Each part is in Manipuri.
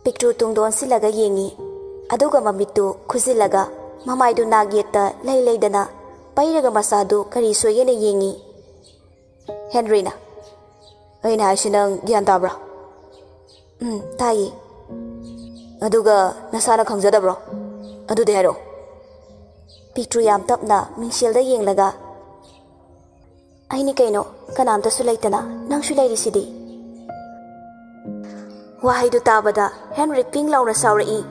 Picture tungdon silaga yengi aduga mamitu khuzilaga mamaidu nageta leileidana pairaga masadu kari soyene yengi Henryna aina hasinang gyan tabra tayi aduga nasana khangjadabro adu de hero Picture yam tapna mingselda yenglaga aini kaino kanamta sulaitana nang sulairi Wahaidu tabada Henry ping launa sauri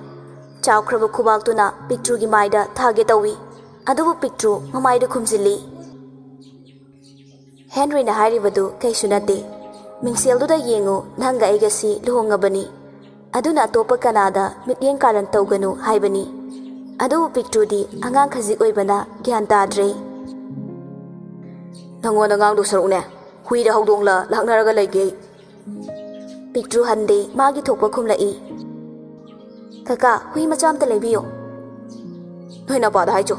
chawkraba khubak picture gi maida thage tawi adubu picture mamaidu khumjili Henry na haribadu kaisu nate mingseldu da yengu nanga aigasi luhongabani aduna topa kanada mityeng karan tawganu haibani adubu picture di angang khazik oibana gyan tadre nangona ngang du sarune hui da hawdongla laknaraga leige Picture hande magi thokpa khumlai Kaka hui macham ta lebiyo Noina pada haicho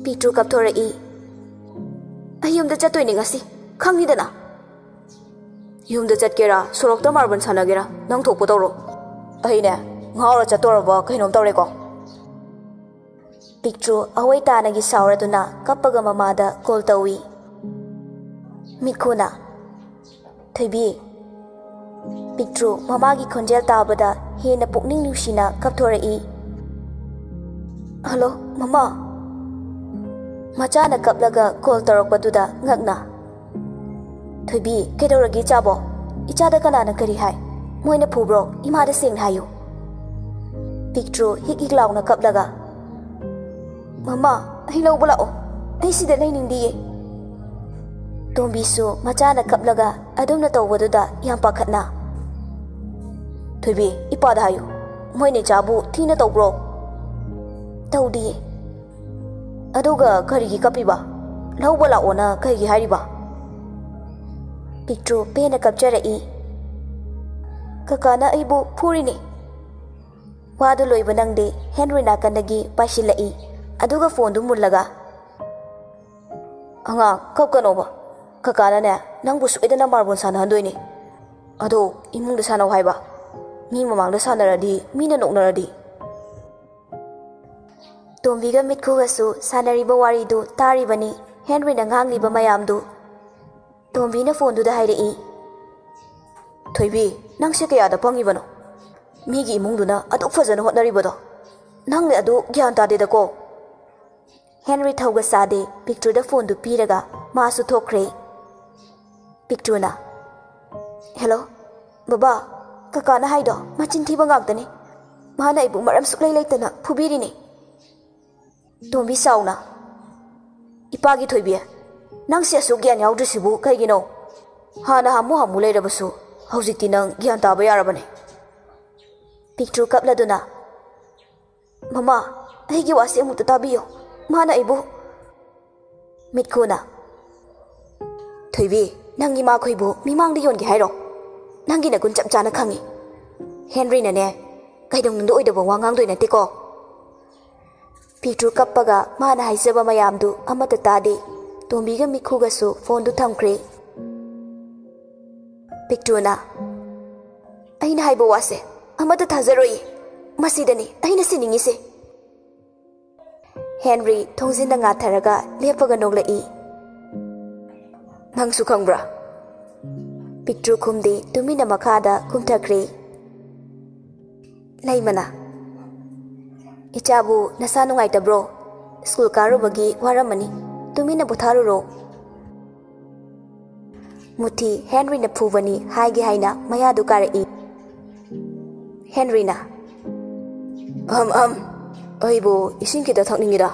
Picture kapthorai Ayumda chatoi ni ngasi khangni dana Yumda chatkera sorokta marban sanagera nang thokpa tawro Aine ngawra chatoraba kainom tawre ko Picture awai tanagi sauraduna kappaga mamada call tawi Mikhuna Thaibi Picture mamagi khonjel tabada hena pukning nusina kapthorai Hello mama Machana kaplaga call tarakpaduda ngakna Thoibi kedoragi chabo ichada kanana kari hai moina phubro imada sing hayu Picture hik launa kaplaga Mama hilo bulao ai sida lainingdiye Tombisu machana kaplaga adumna tawbaduda yam pakhatna Thoibi ipada hayu moine chabu thina tawbro tawdi aduga karigi kapiba lawbala ona kaigi hariba Picture pena kapcharai Kakana aibu purini wadu loiba nangde Henry nakandagi pasilai aduga phone du mullaga anga kapkanoba Kakana ne nangbu suidana marbon sana handoini ado imungda sana haiba Mi mamangda sanaradi mina noknaradi Tombiga mitkugasu sanariba waridu taribani Henry na ngangliba mayamdu Tombi na phone du da hairei Thoibi nang se kaya da pangibano Migi imungduna aduk fajana hotnaribado Nang le adu gyan tade da ko Henry thauga sade picture da phone du piraga masu thokre Picture na Hello Baba Kaka na haido machin thiba ngakdani mana ibu maram suklai laitana phubirini Tombi sauna Ipagi thoibi nang se su gyan yaudrisibu kaigino hana hamu leirabasu haujikti nang gyan taba yarabane Picture kapladuna Mama aigi wase amuta tabiyo mana ibu Mitkuna Thoibi nangi ma khoibu mimangdi yongi hairo Nangi na kun chap chana khangi Henry na ne kaidong ndu oidaba wangang doi na tiko Picture kappaga mana haisaba mayamdu amata tade Tombiga mikhuga su phone du thamkre Picture na aina haiba wase amata thazaroi masidani aina siningi se Henry thongzin na ngatharaga lepaga noglai Nang su khangbra Picture kumdi tumina makada kumtakre Laimana Ichabu nasa nungaitabro School karubagi waramani tumina butharuro Muthi Henry na phuvani haigi haina mayadu karai Henry na Aibu isinkida thakningira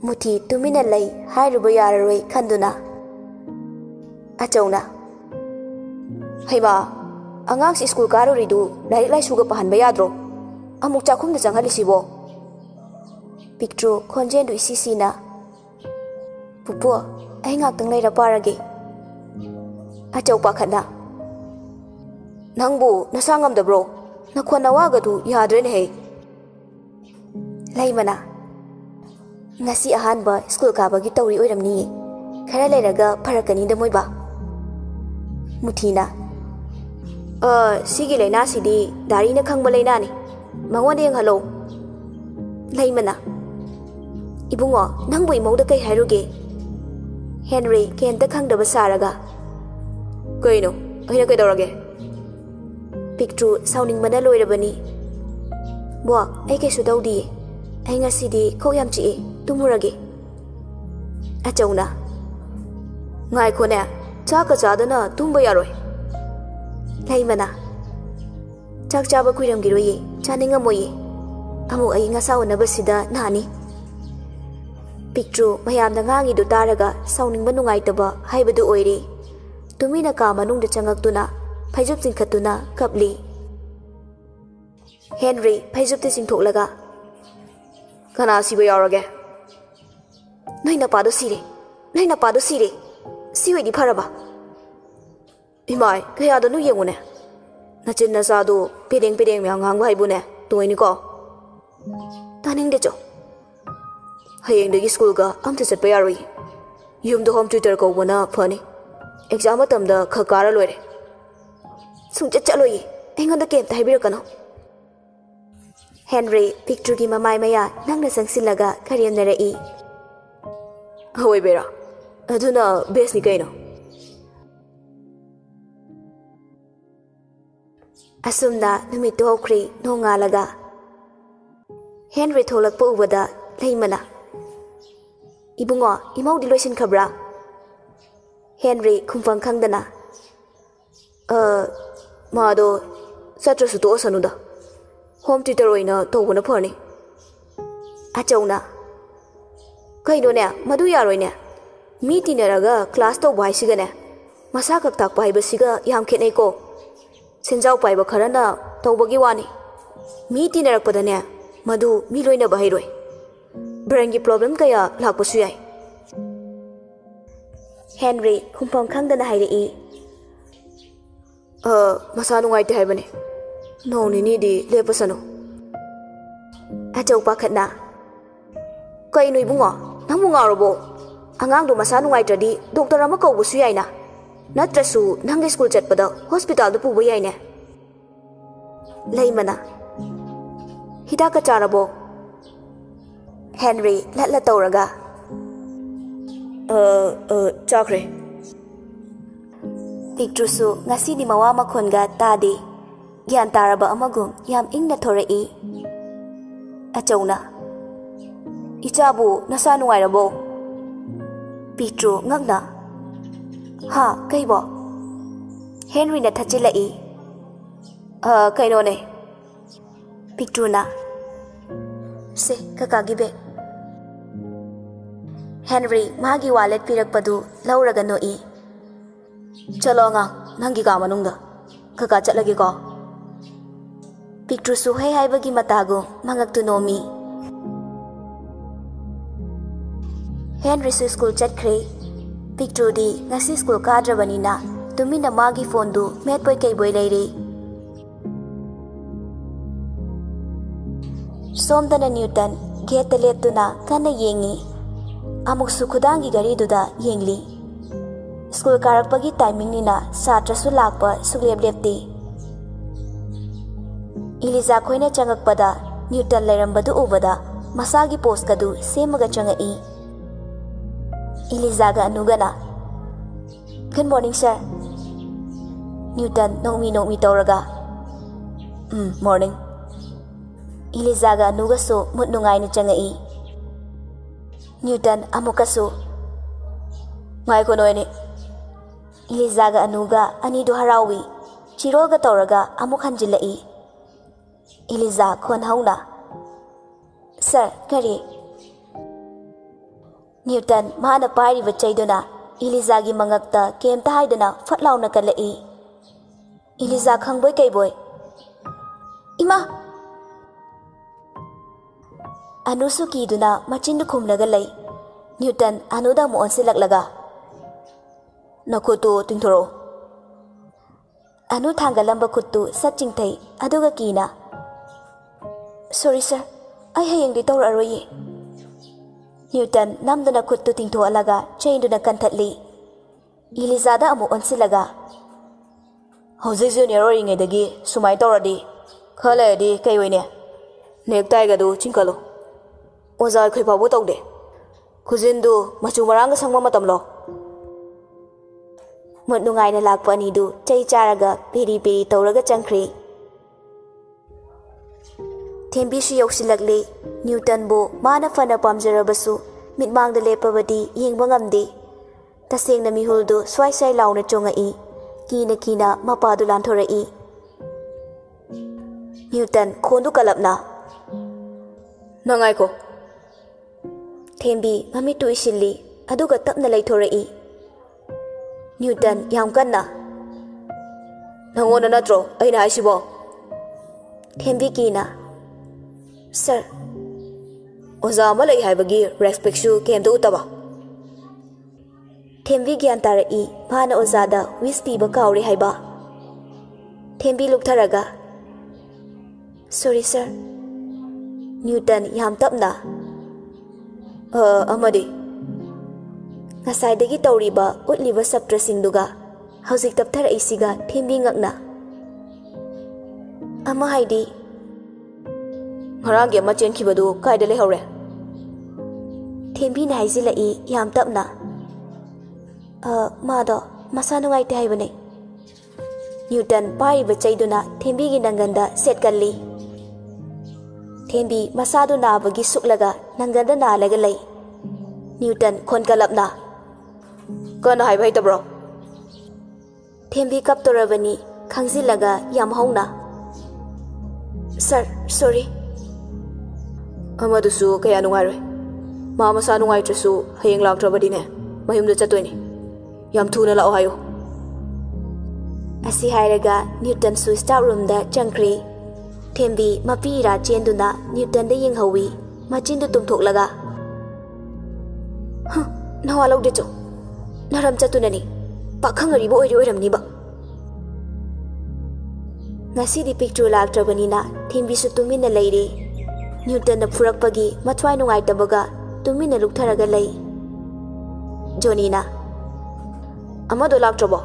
Muthi tumina lai hairuba yararoi khanduna Achawna Haiba angang si school karo ridu larik lai suga pahan bayadro amuk chakhum da janghali sibo Picture khonjen du isisi na Pupu ai ngak tang lai ra parage Achaw pakhatna Nangbu nasangam da bro nakhona waga du yadre ne he Laimana Ngasi ahanba school kabagi tawri oiramni khara leraga pharakani da moiba Muthina Sigi laina sidi dari na khangba laina ni mangwande yang halo laimana ibungo nangbu imauda kai hairuge Henry kenta khangdaba saraga kaino aina kai dorage Picture sounding bana loirabani bo ai kai su daudi ai ngasidi ko yam chi tumurage achawna ngai khone chaka chadana tumba yaroi laimana chak chaba kuiram giroyi chaninga moyi amu ai ngasa onaba sida nani Picture mayamna ngangi du taraga sounding ba nungai taba haibadu oiri tumina ka manung de changaktuna phaijup singkhatuna kapli Henry phaijup te singthoklaga kana siba yarage naina pado sire siwe di pharaba imai kaya do nu yengune nachin na sa do pedeng myang hang bhai bune toini ko taning de cho hayeng de school ga amte chat pa yaroi yum do home tutor ko bona phani exam atam da khakara loire sung chat chaloi engon da kem ta haibir kano Henry Picture gi mamai maya nangna sangsilaga kariam narai hoi bera aduna best ni kaino asumna numit hokri nongalaga Henry tholakpa ubada leimana ibungo imau di loisin khabra Henry khumfang khangdana mado satra su to sanuda home tutor oina tobuna phani achawna kaino ne madu yaroi ne mi tinaraga class to bai siga ne masa kak tak pai basiga yam khenai ko senjau pai ba kharana tobagi wani mi tinarak padane madu mi loina bahai roi brain gi problem kaya lakpasu yai Henry khumpam khangdana hairi masa nungai te haibane no ni di lepasano achau pakhatna kai noi bungo namu ngarobo angang do masa nungai tradi doctor ama ko busu yaina natrasu nangai school chatpada hospital do puba yaine leimana hidaka charabo Henry latla tawraga chakre Picture su ngasi di mawa makhonga tadi gyan taraba amagum yam ingna thorai achawna ichabu nasa nuwairabo Picture ngakna ha kaibo Henry na thachilai kaino ne Picture na se kakagi be Henry magi wallet pirakpadu lauraga noi chalo nga nangi ka manungda kaka chatlage ko Picture su hai haibagi matago mangaktu nomi Henry su school chatkhre Picture di ngasi school kadrabanina tumina magi phone du metpoi kai boi leire somdana Newton gate leptuna kana yengi amuk su khudangi gari duda yengli school karakpagi timing nina satra su lakpa suglep lepti Eliza khoina changakpada Newton leirambadu ubada masagi post kadu semaga changai Eliza ga anugana Good morning sir Newton nomi tawraga morning Eliza ga anuga so mut nungai na changai Newton amukasu ngai ko noini Eliza ga anuga ani do harawi chiroga tawraga amuk hanjilai Eliza khon hauna sir kari Newton mana pari bachaiduna Eliza gi mangakta kemta haidana fatlauna kalai Eliza khangboy kaiboy ima anusu kiduna machindu khumlaga lay Newton anuda mu onsilaklaga nakhutu tingthoro anu thangalamba khuttu satchingthai aduga kina sorry sir ai hayeng di tawra aroye Newton namduna khuttu tingtho alaga chainduna kanthatli Eliza da amu onsilaga Hojik junior oringedagi sumai tawradi khaladi kai oine nektai gadu chingkalo oza khoi pabu tawde khujindu machu marang sangma matamlo mut nungai na lakpa ni du chai charaga peri peri tawraga changkhri Thembi shi yausilakle Newton bo mana fana pamjarabasu mitmangda lepabadi yengba ngamde tasengna mihuldu swai swai launa chongai kina mapadu lanthorai Newton khondu kalapna nangai ko Thembi mami tu isilli aduga tapna laithorai Newton yam kanna nangona natro aina aisibo Thembi kina Sir Oza malai haibagi respect shu kemda utaba Thembi gyan tarai mana ozada wispi ba kauri haiba Thembi luktharaga Sorry sir Newton yam tapna amadi Ngasai dagi tawriba utliba sabtra singduga hauzik tapthara isiga Thembi ngakna Ama haidi Ngarang ma chen khibadu kaida le hore Thembi na haizila I yam tapna mado masa nungai te haibane Newton pai ba chaiduna Thembi gi nanganda set kalli Thembi masadu na bagi suklaga nanganda na laga lai Newton khon kalapna kana hai bai tabro Thembi kaptorabani khangzilaga yam hauna Sir sorry Amadusu kaya nungai ma masa nungai trasu hayeng laktrabadine mayumda chatoini yam thuna lao hayo Asi hairaga Newton su staff room da changkri Thembi mapi ra chenduna Newton da yenghawi machindu tumthoklaga nawa lawde cho naram chatunani pakhangari bo oiramni ba ngasi di picture laktrabanina Thembi su tumina leire Newton na furakpagi mathwai nungai tabaga tumina luktharaga lei Jonina Amado laktrabo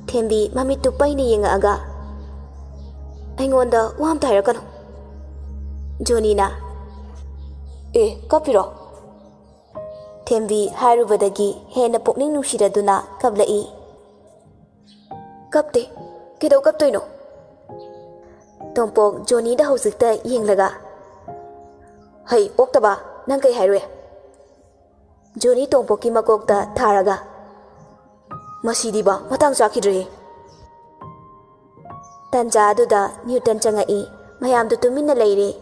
Thembi mami tupai ni yenga aga Aingonda wam thaira kanu Jonina kapiro Thembi harubadagi hena pokning nungsiraduna kablai kapte kidau kaptoino Tompok Johnny da hausikta yenglaga Hai oktaba nang kai hairwe Johnny Tompoki makokta tharaga Masidiba matang chakidre Tanja aduda Newton changai mayam du tumina leire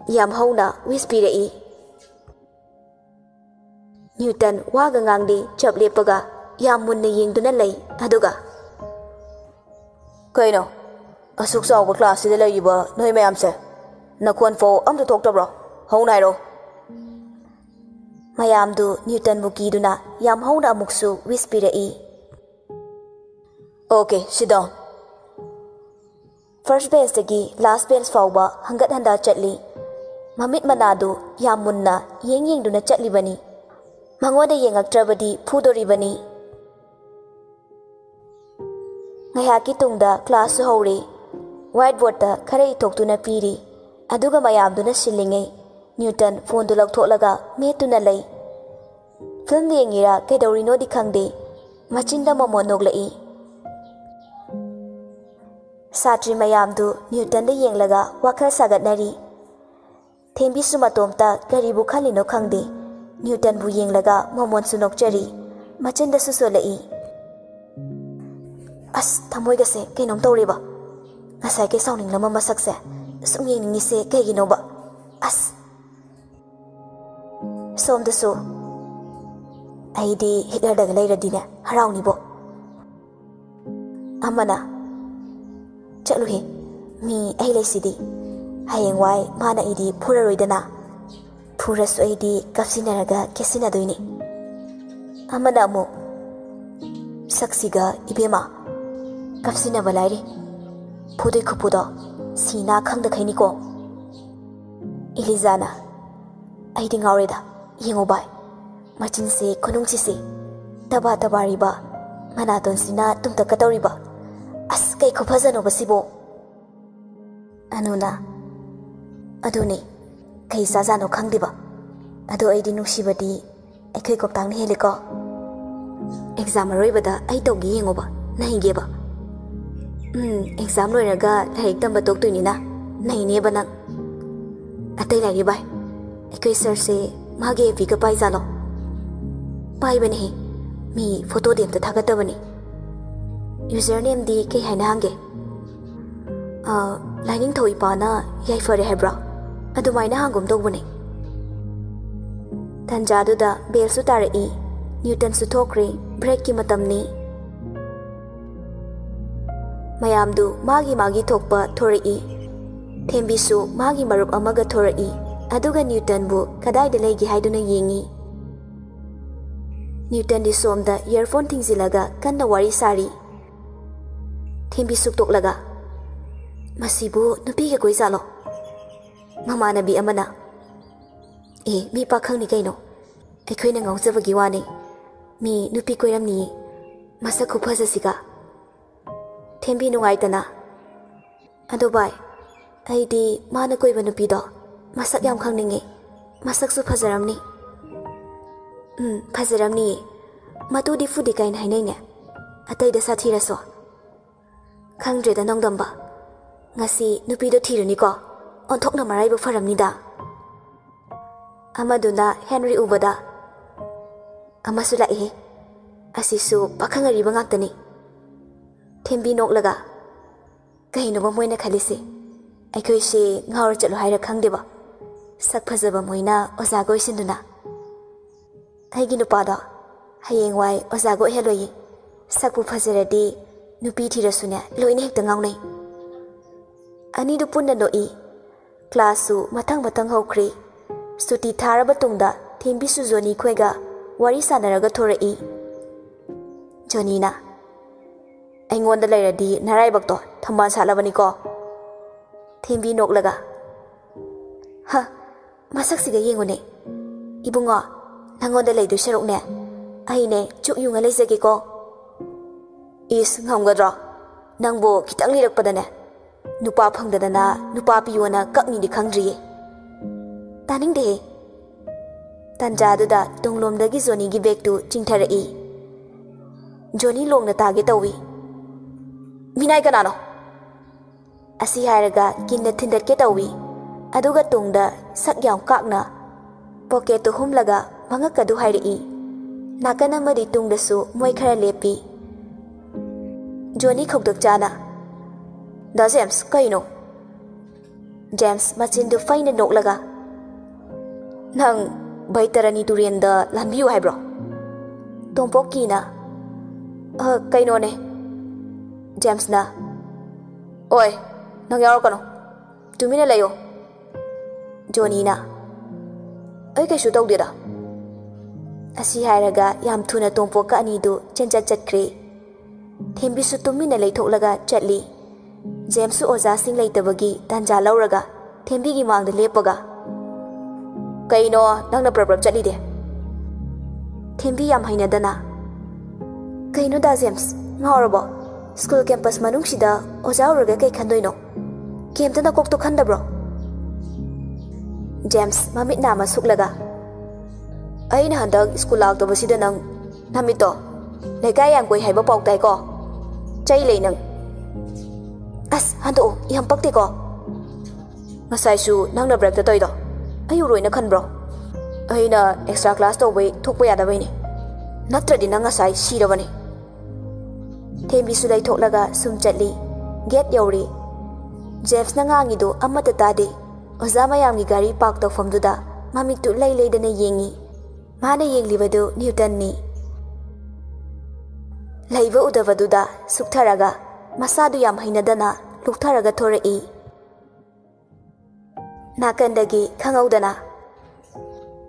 yam hauna wispirei Newton waga ngangdi chaplepaga yam munna yengduna lei aduga Kaino Asuk sawa class sida laiba noi mayam se nakhon fo amdu thoktabro haunairo mayam du Newton muki duna yam hauna amuksu wispirei Okay sit down First bench dagi last bench fauba hangat handa chatli mamit manadu yam munna yeng duna chatli bani mangoda yengaktrabadi phudoribani ngayaki tungda class hore whiteboard ta kharai thoktuna piri aduga mayam duna silingai Newton phone du lakthoklaga metuna lei film yengira kedorino di khangde machinda momonoglai Satri mayam du Newton da yenglaga wakhal sagatnari Thembi sumatomta garibu khalino khangde Newton bu yenglaga momon sunokchari machinda susolai As thamoiga se kainom tawreba ngasai ke sauning lama masakse sum yengni se kaigino ba as somdasu aidi hitler daga leiradine harawni bo amana chaluhe mi ai leisidi hayengwai mana idi phuraroidana phurasu aidi kapsinaraga kesinadoi amana mo saksiga ibema kapsina balairi phudoi khupudo sina khangda khainiko Elizana aidi ngaureda yengo bai machin se khonung chi se taba tabariba manaton sina tumta katawriba As kay khufazano basibo. Anuna. Aduni. Kay sazano khangdiba. Ado ay di nungsibadi. Ay kay koptang ni heliko. Exam aroibada ay tawgi yengoba. Nahingi ba? Exam loiraga larik tamba toktuini na. Nahini ba nang? Atay lari bay. Ay kay sir se magi epi ka pai zalo. Pai ba nahi? Mi photo di amta thagata ba ni? Username di kay haina hange. Lining thoi pa na yay fare hebra. Adumay na hangum tog ba ni? Tanjadu da bel su tarai. Newton su thokre break ki matam ni. Mayamdu magi thokpa thorai. Thembi su magi marup amaga thorai. Aduga Newton bu kadai da legi haiduna yengi. Newton di somda earphone thingzilaga kanna wari sari. Thembi su toklaga. Masibu nupi ga koi zalo. Mama nabi amana. Mi pakhang ni kaino. Aikoi na ngawjabagi wani. Mi nupi koiram ni. Masa khupazasiga. Thembi nungaitana. Ado bai. Aidi mana koiba nupi do. Masak yam khangningi. Masak su phajaramni. Phajaramni. Matu di fudi kain hainai ne. Atai da sathi raso. Khangdre da nongdamba. Ngasi nupi do thirani ko. Onthok na marai ba faramni da. Amaduna Henry ubada. Amasu lai. Asisu pakhangari ba ngaktani. Thembi noklaga. Kahino ba moina khalisi. Aikoi se ngawr chalo haira khangdeba. Sak phajaba moina ojago isinduna. Aigi nupada hayengwai ojago heloi. Sakpu phajaradi nupi thirasune loine hekta ngawnai. Ani du punna noi. Classu mathang hokri. Suti tharaba tungda Thembi su Joni khwega wari sanaraga thorai. Joni na. Aingonda lairadi naraibak to thamban salabani ko. Thembi noklaga. Ha, masaksiga yengone. Ibungo, nangonda laidu sharukne. Aine chuk yunga laizage ko. Is ngamgadra. Nangbo kitang lirakpadane. Nupa phangdadana nupa piyona kakni di khangdriye. Taning de. Tanjaduda tunglomdagi Joni gi bag tu chingtharai. Joni longna tage tawi. Minai kanano. Asi hairaga kinna thindatke tawi. Aduga tungda sak yaw kakna. Pocket tu humlaga mangakadu hairai. Nakana mari tungda su moi khara lepi. Joni khokdak chana. Da James kaino. James machindu faina noklaga. Nang baitarani turienda lambiu haibro. Tompoki na. Kaino ne. James na. Oi, nang yaro kano. Tumina layo. Joni na. Ay kaishu tawdira. Asi hairaga yam thuna tompoka anidu chanjat chatkre. Thembi su tumina laithoklaga chatli. James su oza sing laitabagi tanja lauraga. Thembi gi mangda lepaga. Kaino nangna prab chatli de. Thembi yam hainadana. Kaino da James ngawrabo. School campus manungsida oza uraga kai khandoino. Kemtana kokto khandabro. James mamit nama suklaga. Aina handag school lagtabasida nang namito. Lekai yang koi haiba pauktai ko. Chay lay nang. As hando iham pakti ko. Ngasay su nang na break ta toy do. Ayu roi na khanbro. Aina extra class to wei thokpa yada wei ni. Natradi nang ngasay sirabani. Thembi su lai thoklaga sum chatli. Get yauri. James na ngangido amata tade. Oza mayamgi gari park tawfamduda mamitu lay laydana yengi. Mana yenglibadu Newton ni. Laiba udavaduda suktharaga masadu yam hainadana luktharaga thorai. Nakandagi khangaudana.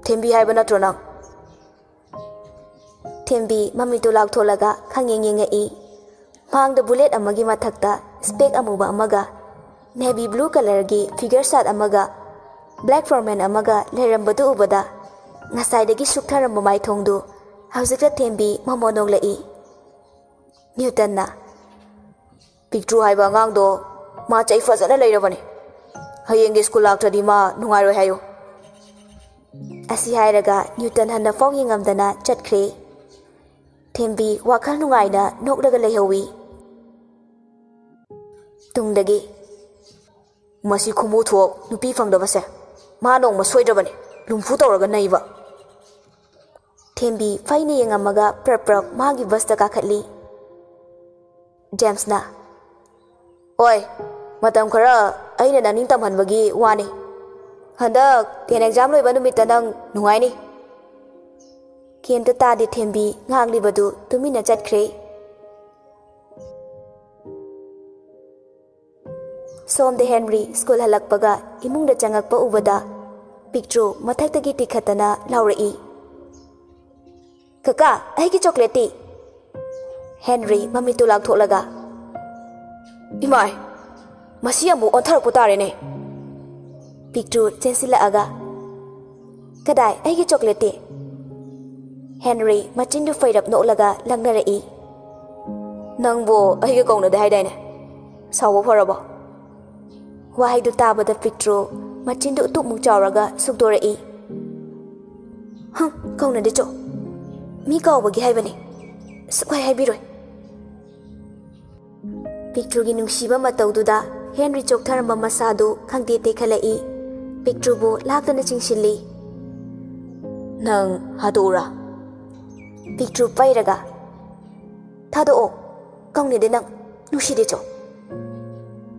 Thembi haiba natro nang. Thembi mamitu laktolaga khangyengengai. Mangda bullet amagi mathakta spec amuba amaga. Navy blue color gi figure shot amaga. Black foreman amaga lerambadu ubada. Ngasaidagi suktharamba mai thongdu. Hauzikta Thembi mamonong lai. Newton na. Pictru haiba ngang do ma chai fazana leirabani hayeng school laktradi ma nungairoi hayo asi hairaga Newton hanna faw yingamdana chatkhre Thembi wakhal nungaina nokraga leihawi tungdagi masi khumu thok nupi fangdabase ma nong ma soidrabani lumfu tawraga naiba Thembi faine yengamaga prap magi basta ka khatli James na Oi matam khara aina naning tamhanbagi wani handak ten exam loiba numita nang nungai ni kenta tadi Thembi ngangli badu tumina chatkhre Somde Henry school halakpaga imungda changakpa ubada Pictru mathaktagi tikhatana laurai Kaka aigi chocolate ti Henry mami tu lak tholaga Imai masi amu onthar putare ne Pictru chensila aga Kadai aigi chocolate ti Henry machindu fairap nolaga langnarai Nangbo aigi kauna da haidai ne sawo farabo Wahai du tabada Pictru machindu utuk mung chawraga sukdorai kauna de cho Mi kaubagi haibani sukai haibiroi Pictru gi nungsiba mataududa Henry choktharamba masadu khangde te khalai Pictru bu laktana chingsilli Nang hadura Pictru pairaga Thado o kauni de nang nusi de cho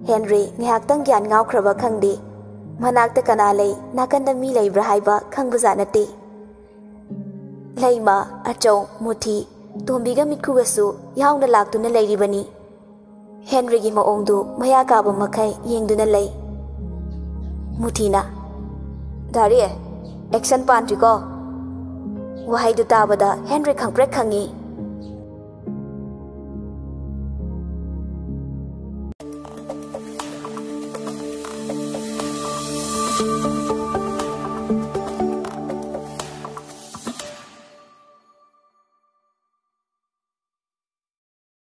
Henry ngihaktang gyan ngawkhraba khangde manakta kana lei nakanda mi leibra haiba khangbuza nate Laima achau muthi tombiga mitkugasu yauna laktuna leiribani Henry gi maongdu maya kaba makai yengduna lei Muthina Dari action pantri ko Wahai du tabada Henry khangprek khangi